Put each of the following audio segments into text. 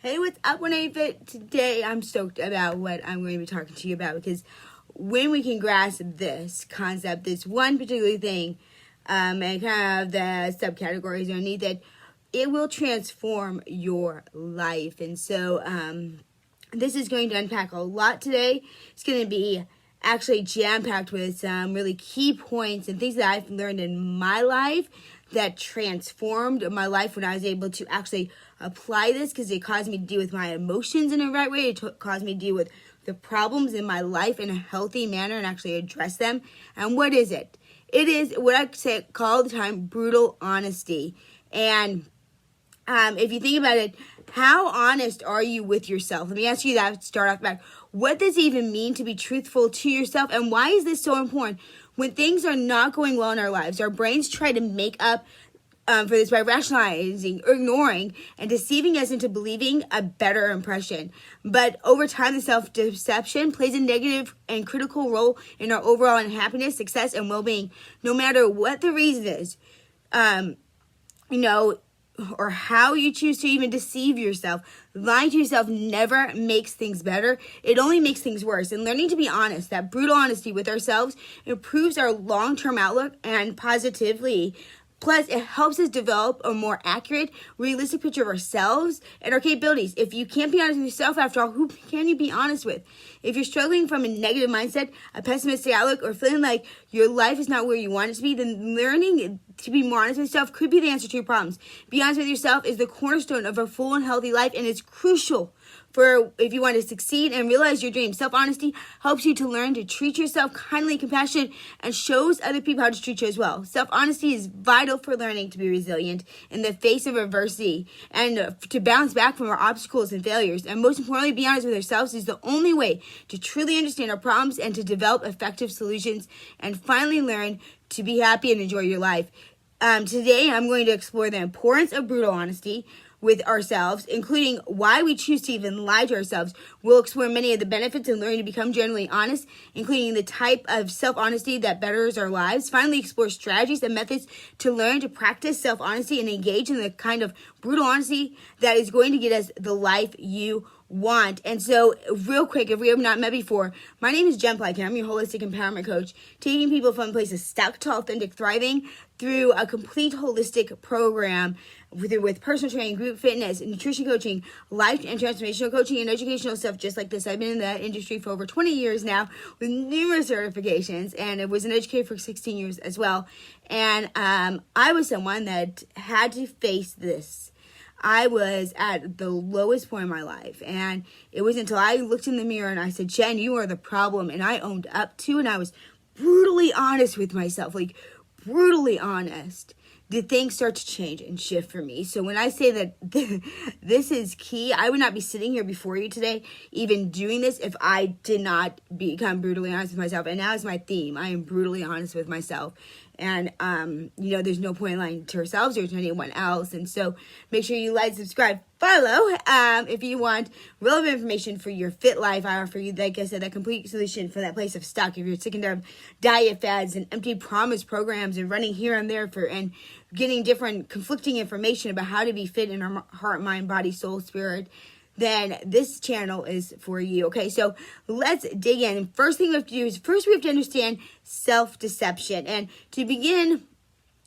Hey, what's up, 1-8-Fit? Today, I'm stoked about what I'm going to be talking to you about because when we can grasp this concept, this one particular thing, and kind of the subcategories underneath it, it will transform your life. And so, this is going to unpack a lot today. It's going to be actually jam-packed with some really key points and things that I've learned in my life that transformed my life when I was able to actually apply this, because it caused me to deal with my emotions in the right way. It caused me to deal with the problems in my life in a healthy manner and actually address them. And what is it? It is what I call all the time brutal honesty. And if you think about it, how honest are you with yourself? Let me ask you that to start off back. What does it even mean to be truthful to yourself? And why is this so important? When things are not going well in our lives, our brains try to make up for this by rationalizing, ignoring, and deceiving us into believing a better impression. But over time, the self-deception plays a negative and critical role in our overall unhappiness, success, and well-being, no matter what the reason is. Or how you choose to even deceive yourself. Lying to yourself never makes things better. It only makes things worse. And learning to be honest, that brutal honesty with ourselves, improves our long-term outlook and positively. Plus, it helps us develop a more accurate, realistic picture of ourselves and our capabilities. If you can't be honest with yourself, after all, who can you be honest with? If you're struggling from a negative mindset, a pessimistic outlook, or feeling like your life is not where you want it to be, then learning to be more honest with yourself could be the answer to your problems. Be honest with yourself is the cornerstone of a full and healthy life, and it's crucial for if you want to succeed and realize your dreams. Self-honesty helps you to learn to treat yourself kindly and compassionate, and shows other people how to treat you as well. Self-honesty is vital for learning to be resilient in the face of adversity and to bounce back from our obstacles and failures. And most importantly, be honest with ourselves is the only way to truly understand our problems and to develop effective solutions and finally learn to be happy and enjoy your life. Today, I'm going to explore the importance of brutal honesty with ourselves, including why we choose to even lie to ourselves. We'll explore many of the benefits of learning to become genuinely honest, including the type of self-honesty that betters our lives. Finally, explore strategies and methods to learn to practice self-honesty and engage in the kind of brutal honesty that is going to get us the life you want. And so, real quick, if we have not met before, my name is Jen Plykin. I'm your holistic empowerment coach, taking people from places stuck to authentic thriving through a complete holistic program with personal training, group fitness, nutrition coaching, life and transformational coaching, and educational stuff just like this. I've been in the industry for over 20 years now with numerous certifications, and I was an educator for 16 years as well. And I was someone that had to face this. I was at the lowest point in my life, and it was until I looked in the mirror and I said, Jen, you are the problem, and I owned up to, and I was brutally honest with myself, like brutally honest, did things start to change and shift for me. So when I say that this is key, I would not be sitting here before you today, even doing this, if I did not become brutally honest with myself. And now is my theme. I am brutally honest with myself. And, there's no point in lying to ourselves or to anyone else. And so make sure you like, subscribe, follow. If you want relevant information for your fit life, I offer you, like I said, that complete solution for that place of stuck. If you're sick and tired of diet fads and empty promise programs and running here and there and getting different conflicting information about how to be fit in our heart, mind, body, soul, spirit, then this channel is for you. Okay, so let's dig in. First thing we have to do is we have to understand self-deception. And to begin,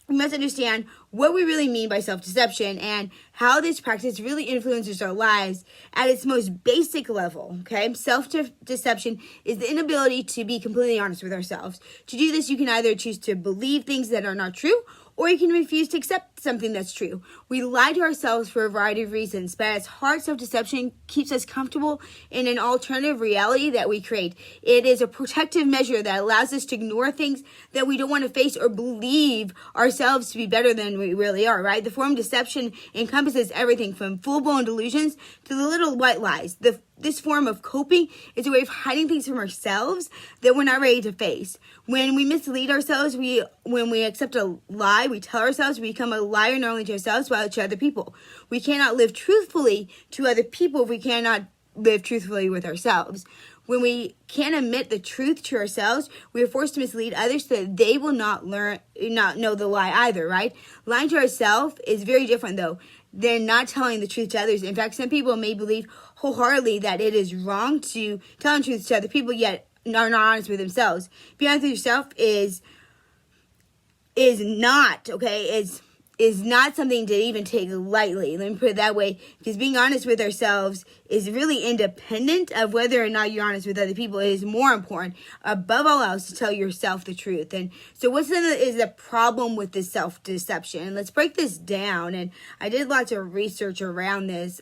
we must understand what we really mean by self-deception and how this practice really influences our lives at its most basic level, okay? Self-deception is the inability to be completely honest with ourselves. To do this, you can either choose to believe things that are not true, or you can refuse to accept something that's true. We lie to ourselves for a variety of reasons, but at its heart, self-deception keeps us comfortable in an alternative reality that we create. It is a protective measure that allows us to ignore things that we don't want to face or believe ourselves to be better than we really are, right? The form of deception encompasses everything from full-blown delusions to the little white lies. This form of coping is a way of hiding things from ourselves that we're not ready to face. When we mislead ourselves, when we accept a lie, we tell ourselves, we become a liar not only to ourselves, but to other people. We cannot live truthfully to other people if we cannot live truthfully with ourselves. When we can't admit the truth to ourselves, we are forced to mislead others so that they will not know the lie either, right? Lying to ourselves is very different, though. they're not telling the truth to others. In fact, some people may believe wholeheartedly that it is wrong to tell the truth to other people, yet are not honest with themselves. Being honest with yourself is not, okay, is not something to even take lightly. Let me put it that way, because being honest with ourselves is really independent of whether or not you're honest with other people. It is more important, above all else, to tell yourself the truth. And so is the problem with this self-deception? And let's break this down. And I did lots of research around this,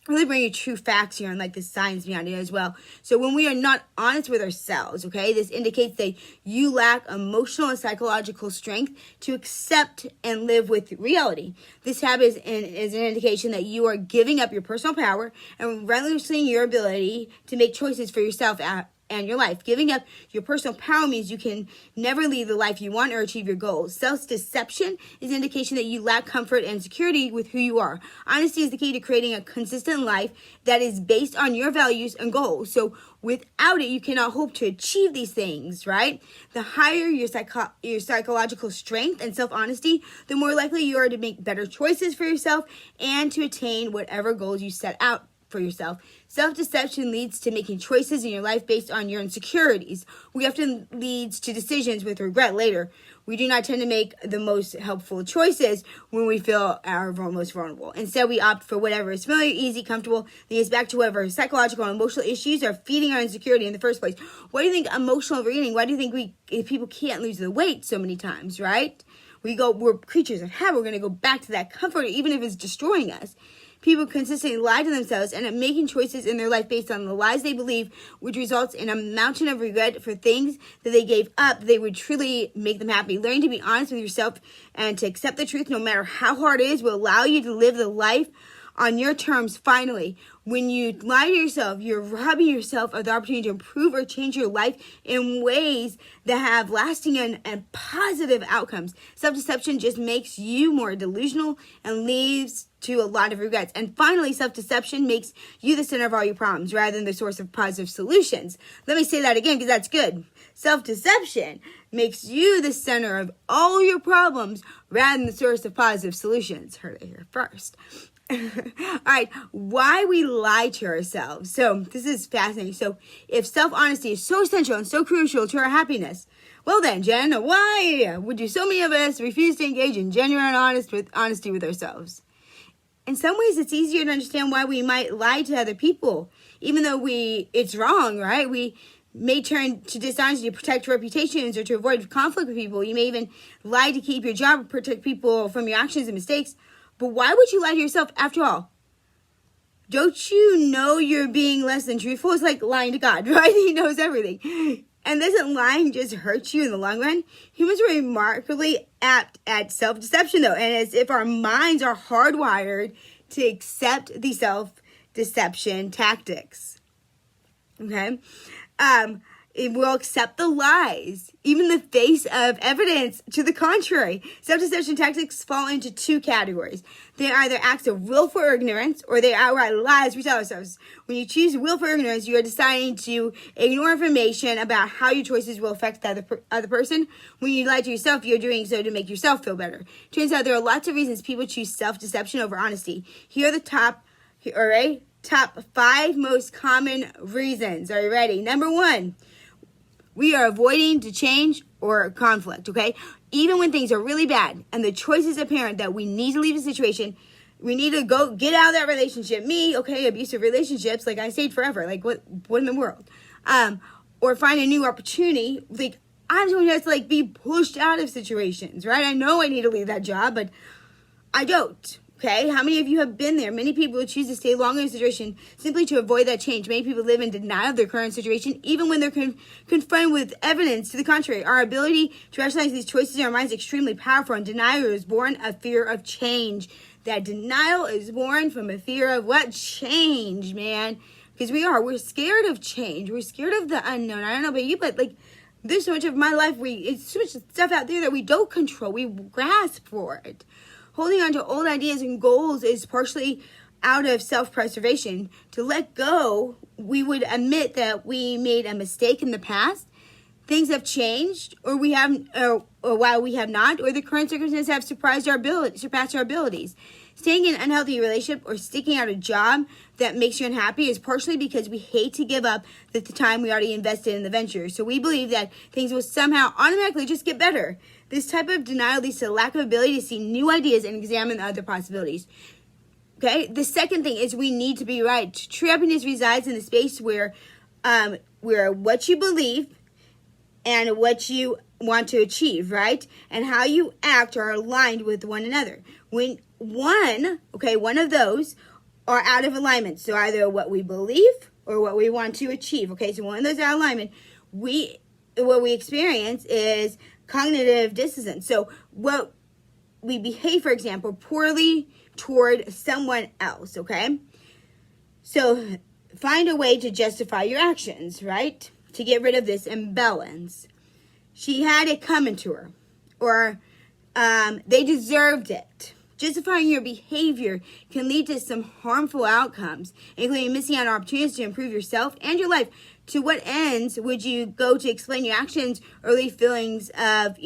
really bring you true facts here and like the science behind it as well. So when we are not honest with ourselves, okay, this indicates that you lack emotional and psychological strength to accept and live with reality. This habit is an indication that you are giving up your personal power and relinquishing your ability to make choices for yourself and your life. Giving up your personal power means you can never lead the life you want or achieve your goals. Self-deception is an indication that you lack comfort and security with who you are. Honesty is the key to creating a consistent life that is based on your values and goals. So without it, you cannot hope to achieve these things, right? The higher your psychological strength and self-honesty, the more likely you are to make better choices for yourself and to attain whatever goals you set out for yourself. Self-deception leads to making choices in your life based on your insecurities. We often leads to decisions with regret later. We do not tend to make the most helpful choices when we feel our most vulnerable. Instead, we opt for whatever is familiar, easy, comfortable, leads us back to whatever psychological and emotional issues are feeding our insecurity in the first place. Why do you think emotional overeating? Why do you think people can't lose the weight so many times, right? We're creatures of habit. We're going to go back to that comfort even if it's destroying us. People consistently lie to themselves and are making choices in their life based on the lies they believe, which results in a mountain of regret for things that they gave up they would truly make them happy. Learning to be honest with yourself and to accept the truth no matter how hard it is will allow you to live the life on your terms. Finally, when you lie to yourself, you're robbing yourself of the opportunity to improve or change your life in ways that have lasting and positive outcomes. Self-deception just makes you more delusional and leads to a lot of regrets. And finally, self-deception makes you the center of all your problems rather than the source of positive solutions. Let me say that again because that's good. Self-deception makes you the center of all your problems rather than the source of positive solutions. Heard it here first. All right, why we lie to ourselves. So this is fascinating. So if self-honesty is so essential and so crucial to our happiness, well then, Jen, why would so many of us refuse to engage in genuine honesty with ourselves? In some ways, it's easier to understand why we might lie to other people, even though it's wrong, right? We may turn to dishonesty to protect reputations or to avoid conflict with people. You may even lie to keep your job or protect people from your actions and mistakes. But why would you lie to yourself after all? Don't you know you're being less than truthful? It's like lying to God, right? He knows everything. And doesn't lying just hurt you in the long run? Humans are remarkably apt at self-deception, though, and as if our minds are hardwired to accept the self-deception tactics. Okay? It will accept the lies, even in the face of evidence to the contrary. Self-deception tactics fall into two categories. They are either acts of willful ignorance or they are outright lies we tell ourselves. When you choose willful ignorance, you are deciding to ignore information about how your choices will affect the other person. When you lie to yourself, you're doing so to make yourself feel better. Turns out there are lots of reasons people choose self-deception over honesty. Here are the top 5 most common reasons. Are you ready? Number 1. We are avoiding to change or conflict, okay? Even when things are really bad and the choice is apparent that we need to leave a situation, we need to go get out of that relationship. Abusive relationships, like I stayed forever. Like what in the world? Or find a new opportunity. Like I'm someone who has to be pushed out of situations, right? I know I need to leave that job, but I don't. Okay, how many of you have been there? Many people choose to stay longer in a situation simply to avoid that change. Many people live in denial of their current situation, even when they're confronted with evidence to the contrary. Our ability to rationalize these choices in our minds is extremely powerful, and denial is born of fear of change. That denial is born from a fear of what? Change, man. Because we're scared of change. We're scared of the unknown. I don't know about you, but there's so much of my life, it's so much stuff out there that we don't control. We grasp for it. Holding on to old ideas and goals is partially out of self-preservation. To let go, we would admit that we made a mistake in the past. Things have changed, or while we have not, or the current circumstances have surpassed our abilities. Staying in an unhealthy relationship or sticking out a job that makes you unhappy is partially because we hate to give up the time we already invested in the venture. So we believe that things will somehow automatically just get better. This type of denial leads to a lack of ability to see new ideas and examine other possibilities. Okay, the second thing is we need to be right. True happiness resides in the space where what you believe and what you want to achieve, right? And how you act are aligned with one another. When one of those are out of alignment, so either what we believe or what we want to achieve, okay? So one of those out of alignment, what we experience is cognitive dissonance. So what we behave, for example, poorly toward someone else, okay? So find a way to justify your actions, right? To get rid of this imbalance. She had it coming to her, or they deserved it. Justifying your behavior can lead to some harmful outcomes, including missing out on opportunities to improve yourself and your life. To what ends would you go to explain your actions or leave feelings of,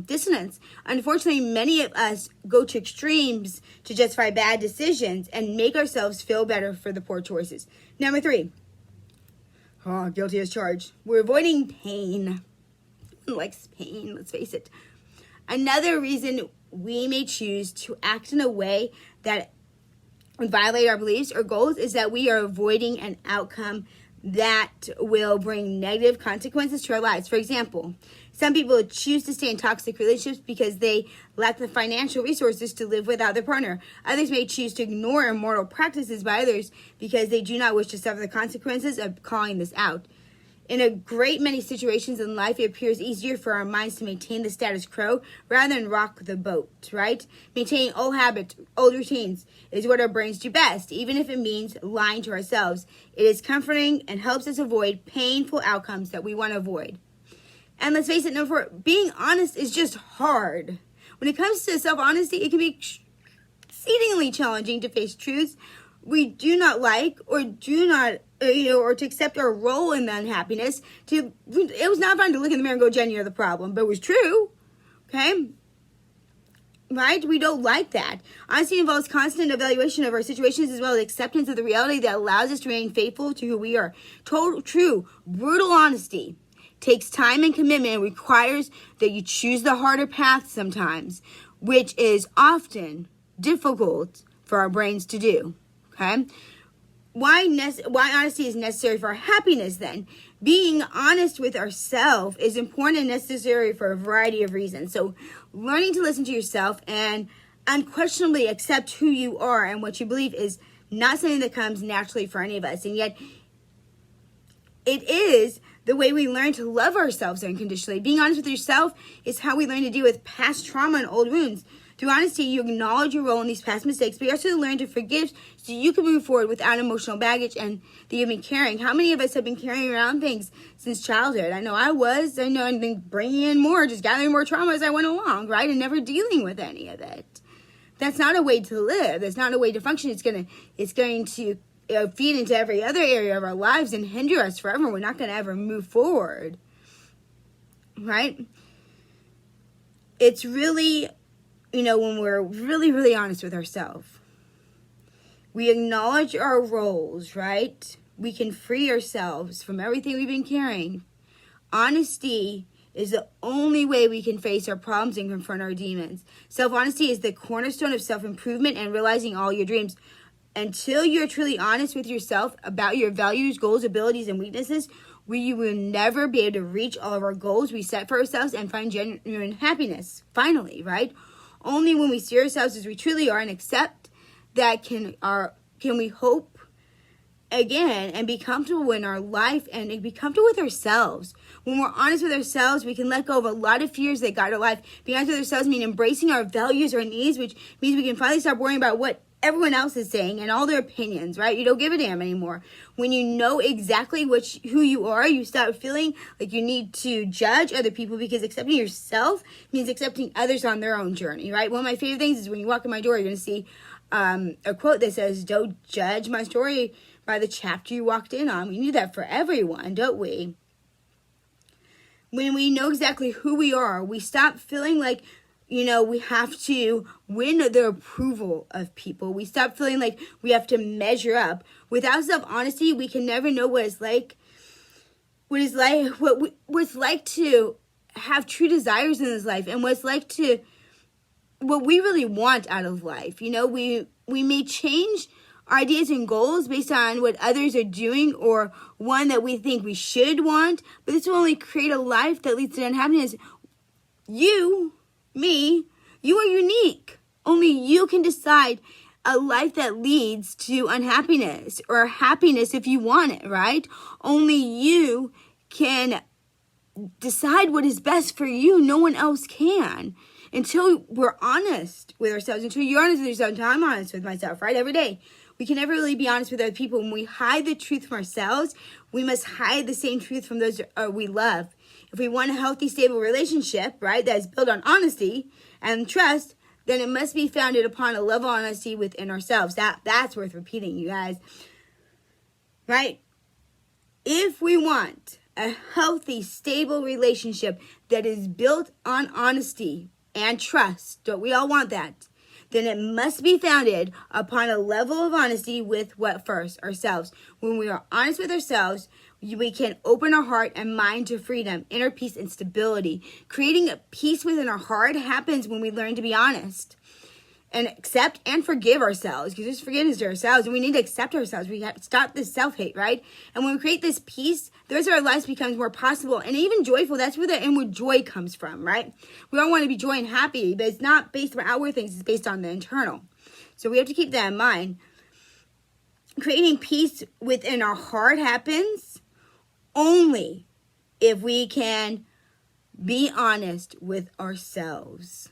dissonance? Unfortunately, many of us go to extremes to justify bad decisions and make ourselves feel better for the poor choices. Number 3. Guilty as charged. We're avoiding pain. Who likes pain? Let's face it. Another reason we may choose to act in a way that would violate our beliefs or goals is that we are avoiding an outcome that will bring negative consequences to our lives. For example, some people choose to stay in toxic relationships because they lack the financial resources to live without their partner. Others may choose to ignore immoral practices by others because they do not wish to suffer the consequences of calling this out. In a great many situations in life, it appears easier for our minds to maintain the status quo rather than rock the boat, right? Maintaining old habits, old routines is what our brains do best, even if it means lying to ourselves. It is comforting and helps us avoid painful outcomes that we want to avoid. And let's face it, number 4, being honest is just hard. When it comes to self-honesty, it can be exceedingly challenging to face truths we do not like or do not or to accept our role in the unhappiness. It was not fun to look in the mirror and go, Jen, you're the problem. But it was true. Okay? Right? We don't like that. Honesty involves constant evaluation of our situations as well as acceptance of the reality that allows us to remain faithful to who we are. True, brutal honesty takes time and commitment and requires that you choose the harder path sometimes, which is often difficult for our brains to do. Okay? Why honesty is necessary for our happiness then? Being honest with ourselves is important and necessary for a variety of reasons. So learning to listen to yourself and unquestionably accept who you are and what you believe is not something that comes naturally for any of us. And yet it is the way we learn to love ourselves unconditionally. Being honest with yourself is how we learn to deal with past trauma and old wounds. Through honesty, you acknowledge your role in these past mistakes, but you also learn to forgive so you can move forward without emotional baggage and that you've been carrying. How many of us have been carrying around things since childhood? I know I was. I know I've been bringing in more, just gathering more trauma as I went along, right? And never dealing with any of it. That's not a way to live. That's not a way to function. It's going to feed into every other area of our lives and hinder us forever. We're not going to ever move forward, right? It's really, when we're really, really honest with ourselves, we acknowledge our roles, right? We can free ourselves from everything we've been carrying. Honesty is the only way we can face our problems and confront our demons. Self-honesty is the cornerstone of self-improvement and realizing all your dreams. Until you're truly honest with yourself about your values, goals, abilities, and weaknesses, we will never be able to reach all of our goals we set for ourselves and find genuine happiness, finally, right? Only when we see ourselves as we truly are and accept that can we hope again and be comfortable in our life and be comfortable with ourselves. When we're honest with ourselves, we can let go of a lot of fears that guide our life. Being honest with ourselves means embracing our values, our needs, which means we can finally stop worrying about what everyone else is saying and all their opinions, right? You don't give a damn anymore. When you know exactly who you are, you stop feeling like you need to judge other people, because accepting yourself means accepting others on their own journey, right? One of my favorite things is when you walk in my door, you're going to see a quote that says, "Don't judge my story by the chapter you walked in on." We do that for everyone, don't we? When we know exactly who we are, we stop feeling like we have to win the approval of people. We stop feeling like we have to measure up. Without self-honesty, we can never know what it's like to have true desires in this life, and what we really want out of life. We may change our ideas and goals based on what others are doing, or one that we think we should want, but this will only create a life that leads to unhappiness. You are unique. Only you can decide a life that leads to unhappiness or happiness if you want it, right? Only you can decide what is best for you. No one else can. Until we're honest with ourselves, until you're honest with yourself, until I'm honest with myself, right? Every day. We can never really be honest with other people. When we hide the truth from ourselves, we must hide the same truth from those we love. If we want a healthy, stable relationship, right, that is built on honesty and trust, then it must be founded upon a level of honesty within ourselves. That's worth repeating, you guys. Right? If we want a healthy, stable relationship that is built on honesty and trust, don't we all want that? Then it must be founded upon a level of honesty with what first? Ourselves. When we are honest with ourselves, we can open our heart and mind to freedom, inner peace, and stability. Creating a peace within our heart happens when we learn to be honest and accept and forgive ourselves, because there's forgiveness to ourselves, and we need to accept ourselves. We have to stop this self-hate, right? And when we create this peace, the rest of our lives becomes more possible and even joyful. That's where the inward joy comes from, right? We all want to be joy and happy, but it's not based on outward things. It's based on the internal. So we have to keep that in mind. Creating peace within our heart happens only if we can be honest with ourselves.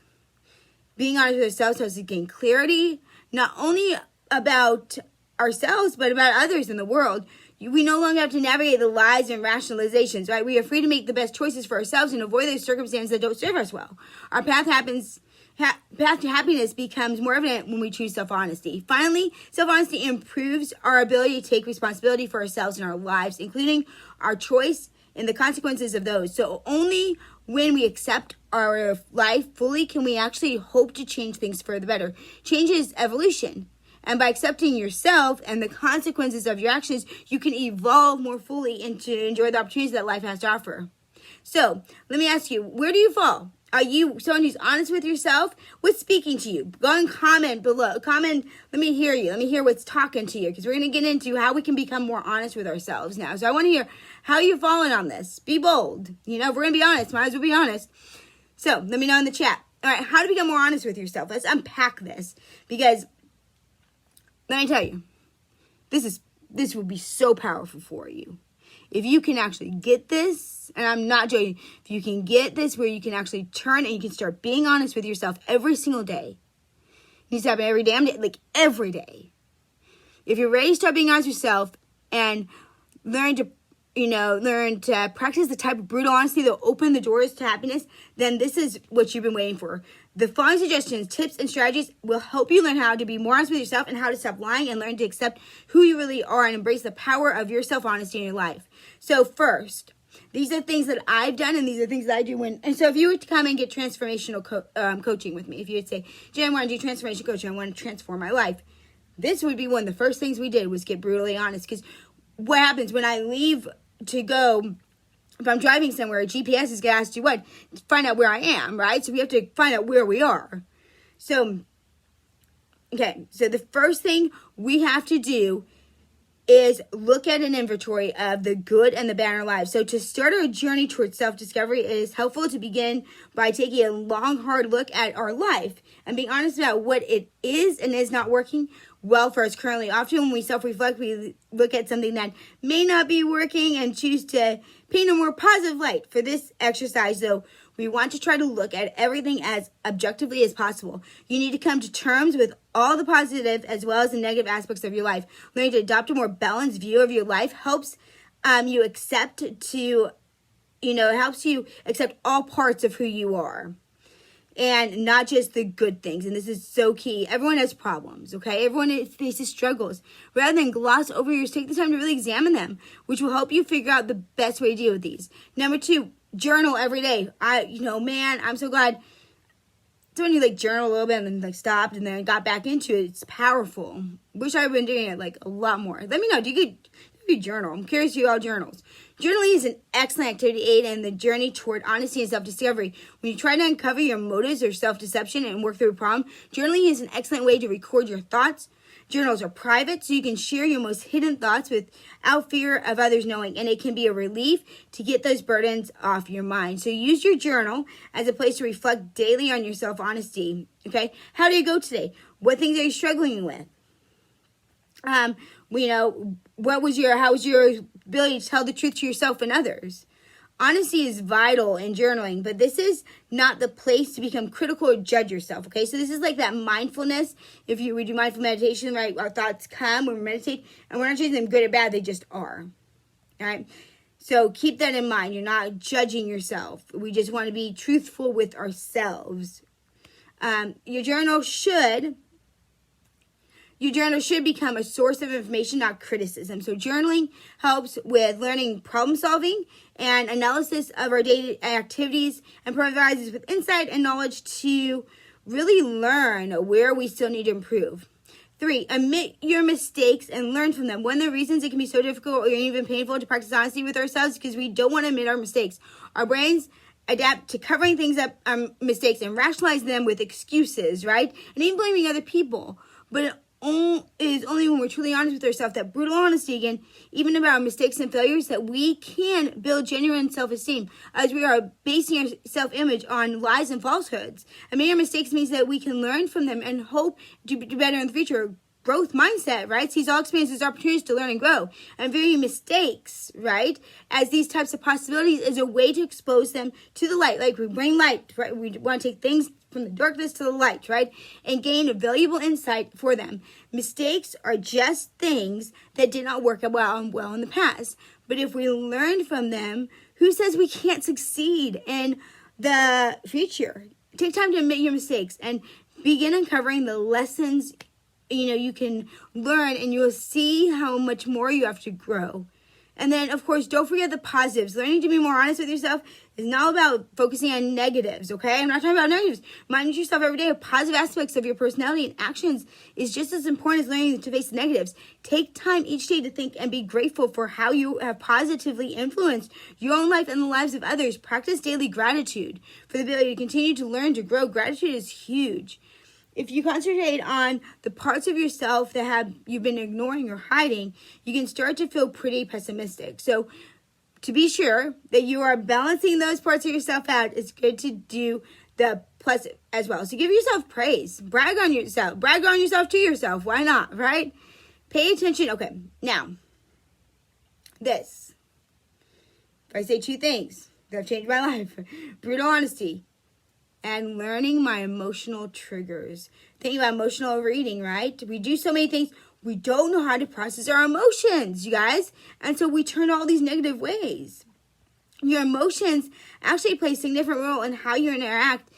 Being honest with ourselves helps us gain clarity, not only about ourselves, but about others in the world. We no longer have to navigate the lies and rationalizations, right? We are free to make the best choices for ourselves and avoid those circumstances that don't serve us well. Our path to happiness becomes more evident when we choose self-honesty. Finally, self-honesty improves our ability to take responsibility for ourselves and our lives, including our choice and the consequences of those. So only when we accept our life fully can we actually hope to change things for the better. Change is evolution. And by accepting yourself and the consequences of your actions, you can evolve more fully and to enjoy the opportunities that life has to offer. So let me ask you, where do you fall? Are you someone who's honest with yourself? What's speaking to you? Go and comment below. Comment, let me hear you. Let me hear what's talking to you, because we're going to get into how we can become more honest with ourselves now. So I want to hear how you're falling on this. Be bold. If we're going to be honest, might as well be honest. So let me know in the chat. All right, how to become more honest with yourself. Let's unpack this, because let me tell you, this will be so powerful for you. If you can actually get this, and I'm not joking, if you can get this where you can actually turn and you can start being honest with yourself every single day. You need to happen every damn day, like every day. If you're ready to start being honest with yourself and learn to practice the type of brutal honesty that will open the doors to happiness, then this is what you've been waiting for. The following suggestions, tips, and strategies will help you learn how to be more honest with yourself and how to stop lying and learn to accept who you really are and embrace the power of your self-honesty in your life. So first, these are things that I've done, and these are things that I do and so if you were to come and get transformational coaching with me, if you would say, Jay, I want to do transformation coaching, I want to transform my life, this would be one of the first things we did was get brutally honest. Because what happens when I leave to go, if I'm driving somewhere, GPS is going to ask you what? Find out where I am, right? So we have to find out where we are. So the first thing we have to do is look at an inventory of the good and the bad in our lives. So to start our journey towards self-discovery, it is helpful to begin by taking a long, hard look at our life and being honest about what it is and is not working well for us currently. Often when we self-reflect, we look at something that may not be working and choose to paint a more positive light. For this exercise, though, we want to try to look at everything as objectively as possible. You need to come to terms with all the positive as well as the negative aspects of your life. Learning to adopt a more balanced view of your life helps you accept all parts of who you are. And not just the good things. And this is so key. Everyone has problems, okay? Everyone faces struggles. Rather than gloss over yours, take the time to really examine them, which will help you figure out the best way to deal with these. Number 2, journal every day. I'm so glad So when you like journal a little bit and then like stopped and then got back into it, it's powerful. Wish I'd been doing it like a lot more. Let me know. Do you journal? I'm curious to all journals. Journaling is an excellent activity aid in the journey toward honesty and self-discovery. When you try to uncover your motives or self-deception and work through a problem, journaling is an excellent way to record your thoughts. Journals are private, so you can share your most hidden thoughts without fear of others knowing, and it can be a relief to get those burdens off your mind. So use your journal as a place to reflect daily on your self-honesty. Okay, how do you go today? What things are you struggling with? How was your ability to tell the truth to yourself and others? Honesty is vital in journaling, but this is not the place to become critical or judge yourself, okay? So this is like that mindfulness. If we do mindful meditation, right, our thoughts come when we meditate, and we're not judging them good or bad, they just are, all right? So keep that in mind. You're not judging yourself. We just want to be truthful with ourselves. Your journal should become a source of information, not criticism. So journaling helps with learning problem solving and analysis of our daily activities and provides us with insight and knowledge to really learn where we still need to improve. 3, admit your mistakes and learn from them. One of the reasons it can be so difficult or even painful to practice honesty with ourselves is because we don't want to admit our mistakes. Our brains adapt to covering things up, mistakes, and rationalize them with excuses, right? And even blaming other people. But it is only when we're truly honest with ourselves, that brutal honesty again, even about our mistakes and failures, that we can build genuine self-esteem, as we are basing our self-image on lies and falsehoods. Admitting our mistakes means that we can learn from them and hope to do better in the future. Growth mindset, right, sees all experiences as opportunities to learn and grow. And viewing mistakes, right, as these types of possibilities is a way to expose them to the light. Like we bring light, right? We want to take things from the darkness to the light, right? And gain a valuable insight for them. Mistakes are just things that did not work well in the past. But if we learn from them, who says we can't succeed in the future? Take time to admit your mistakes and begin uncovering the lessons you can learn, and you'll see how much more you have to grow. And then, of course, don't forget the positives. Learning to be more honest with yourself is not about focusing on negatives, okay? I'm not talking about negatives. Reminding yourself every day of positive aspects of your personality and actions is just as important as learning to face the negatives. Take time each day to think and be grateful for how you have positively influenced your own life and the lives of others. Practice daily gratitude for the ability to continue to learn, to grow. Gratitude is huge. If you concentrate on the parts of yourself that you've been ignoring or hiding, you can start to feel pretty pessimistic. So to be sure that you are balancing those parts of yourself out, it's good to do the plus as well. So give yourself praise. Brag on yourself. Brag on yourself to yourself. Why not, right? Pay attention. Okay, now, this. If I say 2 things that have changed my life, brutal honesty and learning my emotional triggers. Thinking about emotional overeating, right? We do so many things. We don't know how to process our emotions, you guys. And so we turn all these negative ways. Your emotions actually play a significant role in how you interact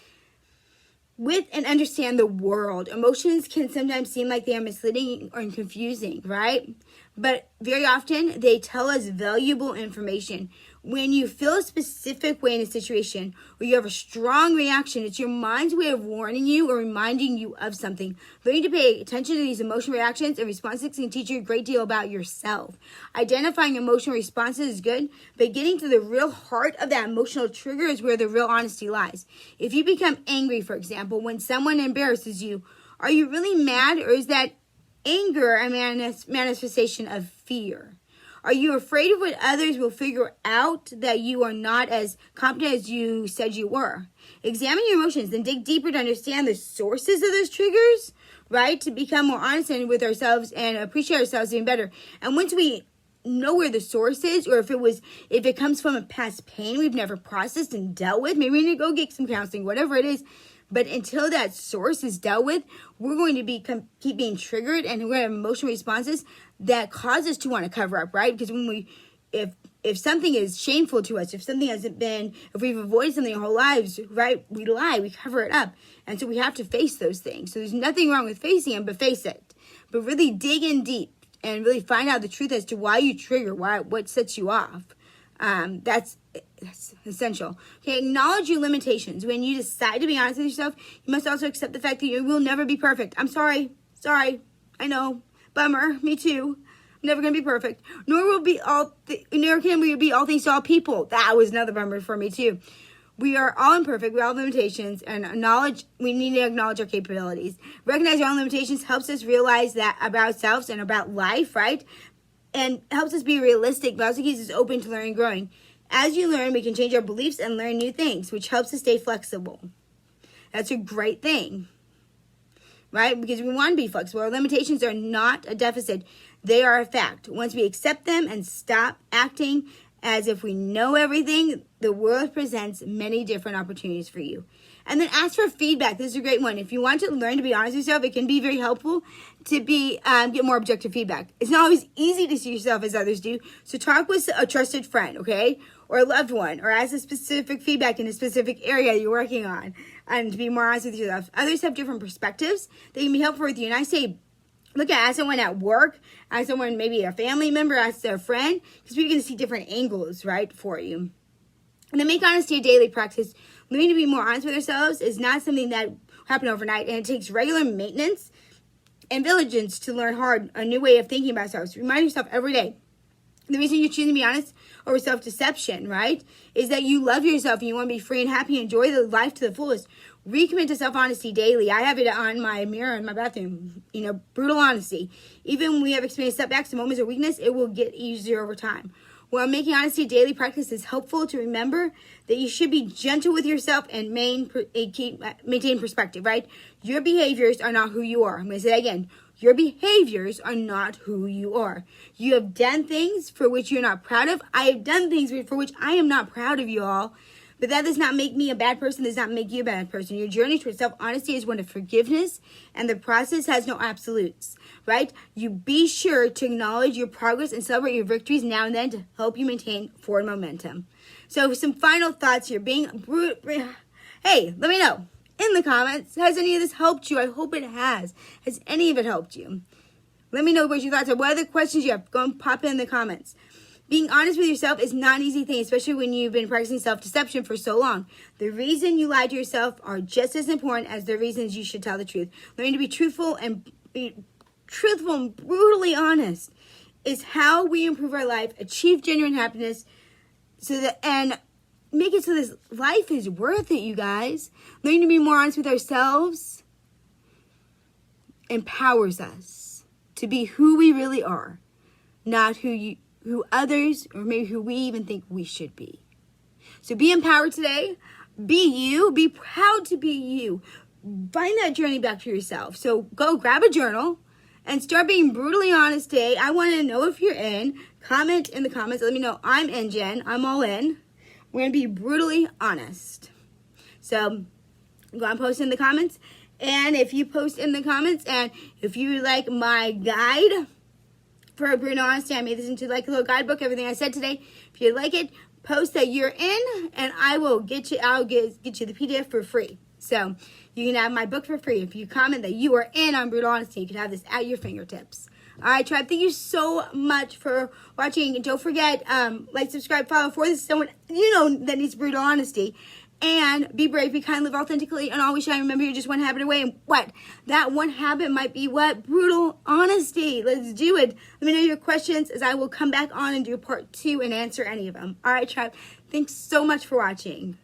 with and understand the world. Emotions can sometimes seem like they are misleading or confusing, right? But very often they tell us valuable information. When you feel a specific way in a situation or you have a strong reaction, it's your mind's way of warning you or reminding you of something. Learning to pay attention to these emotional reactions and responses can teach you a great deal about yourself. Identifying emotional responses is good, but getting to the real heart of that emotional trigger is where the real honesty lies. If you become angry, for example, when someone embarrasses you, are you really mad, or is that anger a manifestation of fear? Are you afraid of what others will figure out, that you are not as competent as you said you were? Examine your emotions and dig deeper to understand the sources of those triggers, right? To become more honest with ourselves and appreciate ourselves even better. And once we know where the source is, or if it comes from a past pain we've never processed and dealt with, maybe we need to go get some counseling, whatever it is. But until that source is dealt with, we're going to keep being triggered, and we're going to have emotional responses that cause us to want to cover up, right? Because if something is shameful to us, if we've avoided something our whole lives, right? We lie, we cover it up. And so we have to face those things. So there's nothing wrong with facing them, but face it. But really dig in deep and really find out the truth as to why you trigger, what sets you off. That's That's essential. Okay, acknowledge your limitations. When you decide to be honest with yourself, you must also accept the fact that you will never be perfect. I'm sorry. I know. Bummer. Me too. I'm never gonna be perfect. Nor can we be all things to all people. That was another bummer for me too. We are all imperfect. We all have limitations, and we need to acknowledge our capabilities. Recognize our own limitations helps us realize that about ourselves and about life, right? And helps us be realistic, but also keeps us open to learning and growing. As you learn, we can change our beliefs and learn new things, which helps us stay flexible. That's a great thing, right? Because we want to be flexible. Our limitations are not a deficit. They are a fact. Once we accept them and stop acting as if we know everything, the world presents many different opportunities for you. And then ask for feedback. This is a great one. If you want to learn to be honest with yourself, it can be very helpful to get more objective feedback. It's not always easy to see yourself as others do. So talk with a trusted friend, okay? Or a loved one, or ask a specific feedback in a specific area you're working on, and to be more honest with yourself. Others have different perspectives that can be helpful with you. And I say, ask someone at work, ask someone, maybe a family member, ask their friend, because we're going to see different angles, right, for you. And then make honesty a daily practice. Learning to be more honest with ourselves is not something that happens overnight, and it takes regular maintenance and diligence to learn a new way of thinking about ourselves. Remind yourself every day. The reason you're choosing to be honest over self-deception, right, is that you love yourself and you want to be free and happy and enjoy the life to the fullest. Recommit to self-honesty daily. I have it on my mirror in my bathroom. Brutal honesty. Even when we have experienced setbacks and moments of weakness, it will get easier over time. While making honesty a daily practice is helpful to remember that you should be gentle with yourself and maintain perspective, right? Your behaviors are not who you are. I'm going to say that again. Your behaviors are not who you are. You have done things for which you're not proud of. I have done things for which I am not proud of, you all. But that does not make me a bad person, does not make you a bad person. Your journey towards self-honesty is one of forgiveness, and the process has no absolutes, right? You be sure to acknowledge your progress and celebrate your victories now and then to help you maintain forward momentum. So some final thoughts here. Hey, let me know in the comments. Has any of this helped you? I hope it has. Has any of it helped you? Let me know what your thoughts are. What other questions you have? Go and pop in the comments. Being honest with yourself is not an easy thing, especially when you've been practicing self-deception for so long. The reason you lie to yourself are just as important as the reasons you should tell the truth. Learning to be truthful and brutally honest is how we improve our life, achieve genuine happiness, and make it so this life is worth it, you guys. Learning to be more honest with ourselves empowers us to be who we really are, not who others, or maybe who we even think we should be. So be empowered today. Be you. Be proud to be you. Find that journey back to yourself. So go grab a journal and start being brutally honest today. I want to know if you're in. Comment in the comments. Let me know. I'm in, Jen. I'm all in. We're going to be brutally honest. So go and post in the comments. And if you post in the comments, and if you like my guide for brutal honesty, I made this into like a little guidebook, everything I said today. If you like it, post that you're in, and I'll get you the PDF for free. So you can have my book for free. If you comment that you are in on brutal honesty, you can have this at your fingertips. All right, tribe, thank you so much for watching. And don't forget, like, subscribe, follow for this someone that needs brutal honesty. And be brave, be kind, live authentically, and always shine. Remember, you're just one habit away. And what? That one habit might be what? Brutal honesty. Let's do it. Let me know your questions, as I will come back on and do part 2 and answer any of them. All right, tribe. Thanks so much for watching.